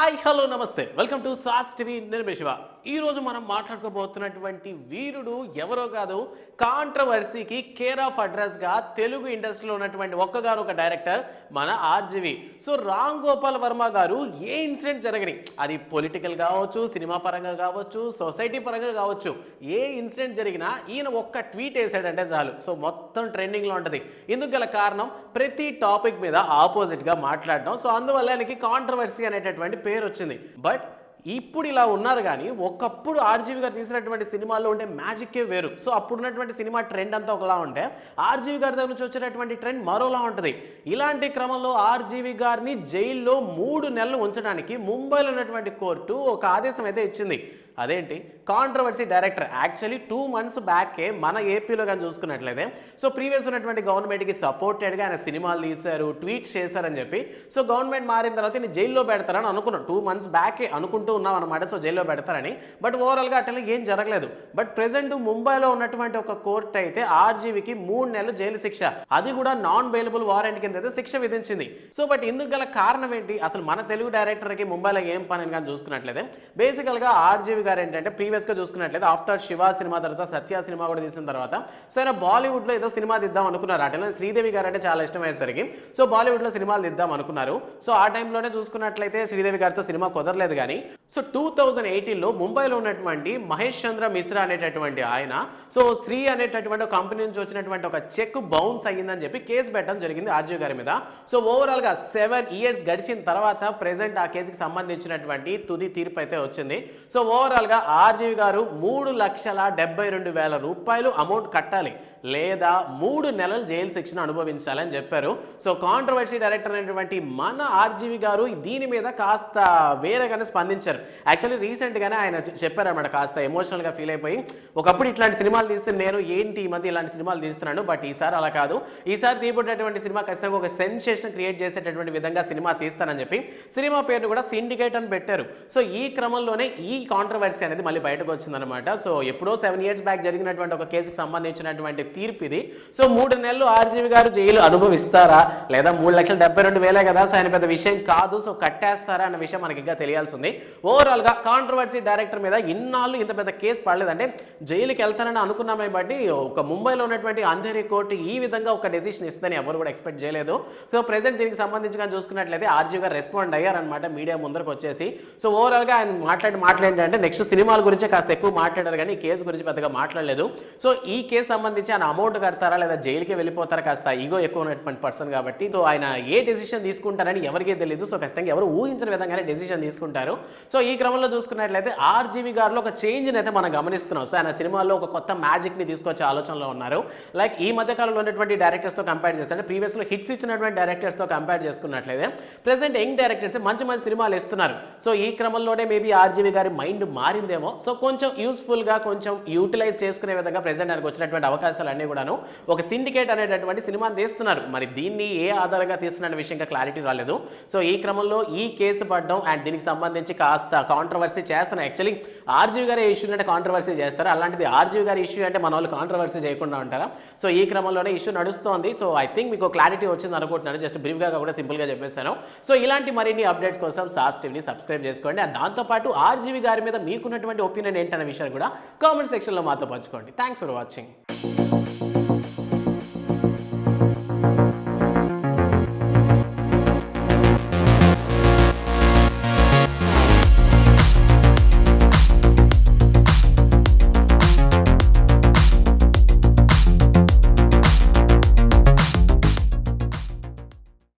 Hi hello నమస్తే welcome to sauce TV. నేను శివ. ఈ రోజు మనం మాట్లాడుకోబోతున్నటువంటి వీరుడు ఎవరో కాదు, కాంట్రవర్సీకి కేర్ ఆఫ్ అడ్రస్ గా తెలుగు ఇండస్ట్రీలో ఉన్నటువంటి ఒక్కగానొక డైరెక్టర్ మన ఆర్జీవి. సో రామ్ గోపాల్ వర్మ గారు ఏ ఇన్సిడెంట్ జరగని, అది పొలిటికల్ కావచ్చు, సినిమా పరంగా కావచ్చు, సొసైటీ పరంగా కావచ్చు, ఏ ఇన్సిడెంట్ జరిగినా ఈయన ఒక్క ట్వీట్ వేసాడంటే చాలు, సో మొత్తం ట్రెండింగ్ లో ఉంటది. ఇందుకు గల కారణం ప్రతి టాపిక్ మీద ఆపోజిట్ గా మాట్లాడడం. సో అందువల్ల ఆయనకి కాంట్రవర్సీ అనేటటువంటి పేరు వచ్చింది. బట్ ఇప్పుడు ఇలా ఉన్నారు కానీ ఒకప్పుడు ఆర్జీవి గారు తీసినటువంటి సినిమాల్లో ఉండే మ్యాజిక్కే వేరు. సో అప్పుడున్నటువంటి సినిమా ట్రెండ్ అంతా ఒకలా ఉంటే ఆర్జీవి గారి దగ్గర నుంచి వచ్చినటువంటి ట్రెండ్ మరోలా ఉంటుంది. ఇలాంటి క్రమంలో ఆర్జీవి గారిని జైల్లో 3 నెలలు ఉంచడానికి ముంబైలో ఉన్నటువంటి కోర్టు ఒక ఆదేశం అయితే ఇచ్చింది. అదేంటి, కాంట్రవర్సీ డైరెక్టర్ యాక్చువల్లీ 2 months బ్యాకే మన ఏపీలో కానీ చూసుకున్నట్లయితే సో ప్రీవియస్ ఉన్నటువంటి గవర్నమెంట్కి సపోర్టెడ్గా ఆయన సినిమాలు తీశారు, ట్వీట్స్ చేశారని చెప్పి సో గవర్నమెంట్ మారిన తర్వాత నేను జైల్లో పెడతారని అనుకున్నాను. 2 months బ్యాకే అనుకుంటూ ఉన్నాం అనమాట, సో జైల్లో పెడతారని. బట్ ఓవరాల్గా అట్లా ఏం జరగలేదు. బట్ ప్రెసెంట్ ముంబైలో ఉన్నటువంటి ఒక కోర్టు అయితే ఆర్జీవికి 3 నెలలు జైలు శిక్ష, అది కూడా నాన్ బెయిలబుల్ వారెంట్ కింద అయితే శిక్ష విధించింది. సో బట్ ఇందుకు గల కారణం ఏంటి, అసలు మన తెలుగు డైరెక్టర్కి ముంబైలో ఏం పని అని కానీ చూసుకున్నట్లయితే బేసికల్గా ఆర్జీవి గారు ఏంటంటే ప్రీవియస్ గా చూసుకున్నట్లయితే ఆఫ్టర్ శివ సినిమా తర్వాత సత్య సినిమా కూడా తీసిన తర్వాత సో ఆయన బాలీవుడ్ లో ఏదో సినిమా తీద్దాం అనుకున్నారు. ఆ టైంలో శ్రీదేవి గారు అంటే చాలా ఇష్టం అయ్యేసరికి సో బాలీవుడ్ లో సినిమాలు తీద్దాం అనుకున్నారు. సో ఆ టైంలోనే చూసుకున్నట్లయితే శ్రీదేవి గారితో సినిమా కుదరలేదు. కానీ సో 2018లో ముంబైలో ఉన్నటువంటి మహేష్ చంద్ర మిశ్రా అనేటటువంటి ఆయన సో శ్రీ అనేటటువంటి కంపెనీ నుంచి వచ్చినటువంటి ఒక చెక్ బౌన్స్ అయ్యిందని చెప్పి కేసు పెట్టడం జరిగింది ఆర్జీవి గారి మీద. సో ఓవరాల్ గా 7 years గడిచిన తర్వాత ప్రెసెంట్ ఆ కేసుకి సంబంధించినటువంటి తుది తీర్పు అయితే వచ్చింది. సో ఓవరాల్ గా ఆర్జీవి గారు 3,72,000 రూపాయలు అమౌంట్ కట్టాలి, లేదా 3 నెలలు జైలు శిక్షను అనుభవించాలని చెప్పారు. సో కాంట్రవర్సీ డైరెక్టర్ అనేటువంటి మన ఆర్జీవి గారు దీని మీద కాస్త వేరేగానే స్పందించారు. యాక్చువల్లీ రీసెంట్ గానే ఆయన చెప్పారన్నమాట, కాస్త ఎమోషనల్ గా ఫీల్ అయిపోయి ఒకప్పుడు ఇట్లాంటి సినిమాలు తీస్తే నేను ఏంటి ఈ మధ్య ఇలాంటి సినిమాలు తీస్తున్నాను, బట్ ఈసారి అలా కాదు, ఈసారి తీయబడినటువంటి సినిమా ఖచ్చితంగా ఒక సెన్సేషన్ క్రియేట్ చేసేటటువంటి విధంగా సినిమా తీస్తానని చెప్పి సినిమా పేరును కూడా సిండికేట్ అని పెట్టారు. సో ఈ క్రమంలోనే ఈ కాంట్రవర్సీ అనేది మళ్ళీ బయటకు వచ్చిందనమాట. సో ఎప్పుడో 7 years బ్యాక్ జరిగినటువంటి ఒక కేసుకు సంబంధించినటువంటి తీర్పు ఇది. సో 3 నెలలు ఆర్జీవి గారు జైలు అనుభవిస్తారా, లేదా 3,72,000 కదా, సో ఆయన పెద్ద విషయం కాదు, సో కట్టేస్తారా అన్న విషయం మనకి ఇంకా తెలియాల్సి ఉంది. ఓవరాల్ గా కాంట్రవర్సీ డైరెక్టర్ మీద ఇన్నాళ్ళు ఇంత పెద్ద కేసు పడలేదంటే జైలుకి వెళ్తానని అనుకున్నామే, బట్టి ఒక ముంబైలో ఉన్నటువంటి అంధేరి కోర్టు ఈ విధంగా ఒక డెసిషన్ ఇస్తుందని ఎవరు కూడా ఎక్స్పెక్ట్ చేయలేదు. సో ప్రెసెంట్ దీనికి సంబంధించి కానీ చూసుకున్నట్లయితే ఆర్జీవి గారు రెస్పాండ్ అయ్యారనమాట మీడియా ముందరకు వచ్చేసి. సో ఓవరాల్ గా ఆయన మాట్లాడేంటంటే నెక్స్ట్ సినిమాల గురించే కాస్త ఎక్కువ మాట్లాడారు కానీ ఈ కేసు గురించి పెద్దగా మాట్లాడలేదు. సో ఈ కేసు సంబంధించి ఆయన అమౌంట్ కడతారా లేదా జైలుకి వెళ్ళిపోతారా, కాస్త ఈగో ఎక్కువ ఉన్నటువంటి పర్సన్ కాబట్టి సో ఆయన ఏ డెసిషన్ తీసుకుంటారని ఎవరికీ తెలియదు. సో ఖచ్చితంగా ఎవరు ఊహించిన విధంగానే డెసిషన్ తీసుకుంటారు. సో ఈ క్రమంలో చూసుకున్నట్లయితే ఆర్జీవి గారిలో ఒక చేంజ్ని అయితే మనం గమనిస్తున్నాం. సో ఆయన సినిమాల్లో ఒక కొత్త మ్యాజిక్ ని తీసుకొచ్చే ఆలోచనలో ఉన్నారు. లైక్ ఈ మధ్య కాలంలో ఉన్నటువంటి డైరెక్టర్స్ తో కంపేర్ చేస్తే ప్రీవియస్ లో హిట్స్ ఇచ్చినటువంటి డైరెక్టర్స్ తో కంపేర్ చేసుకున్నట్లయితే ప్రెసెంట్ యంగ్ డైరెక్టర్స్ మంచి మంచి సినిమాలు ఇస్తున్నారు. సో ఈ క్రమంలోనే మేబీ ఆర్జీవి గారి మైండ్ మారిందేమో. సో కొంచెం యూస్ఫుల్ గా కొంచెం యూటిలైజ్ చేసుకునే విధంగా ప్రెసెంట్ ఆయనకు వచ్చినటువంటి అవకాశాలు అన్ని కూడాను ఒక సిండికేట్ అనేటటువంటి సినిమాని తీస్తున్నారు. మరి దీన్ని ఏ ఆధారంగా తీస్తున్న విషయంగా క్లారిటీ రాలేదు. సో ఈ క్రమంలో ఈ కేసు పడడం అండ్ దీనికి సంబంధించి కాస్త కాంట్రవర్సీ చేస్తున్నారు. యాక్చువల్లీ ఆర్జీవి గారి ఇష్యూ అంటే కాంట్రవర్సీ చేస్తారు, అలాంటిది ఆర్జీవి గారి ఇష్యూ అంటే మన వాళ్ళు కాంట్రవర్సీ చేయకుండా ఉంటారా. సో ఈ క్రమంలోనే ఇష్యూ నడుస్తోంది. సో ఐ థింక్ మీకు క్లారిటీ వచ్చింది అనుకుంటున్నాను. జస్ట్ బ్రీఫ్ గా కూడా సింపుల్ గా చెప్పేశాను. సో ఇలాంటి మరిన్ని అప్డేట్స్ కోసం సాస్ టీవీని సబ్స్క్రైబ్ చేసుకోండి. అండ్ దాంతోపాటు ఆర్జీవి గారి మీద మీకున్నటువంటి ఒపీనియన్ ఏంటనే విషయాన్ని కూడా కామెంట్ సెక్షన్లో మాతో పంచుకోండి. Thanks for watching.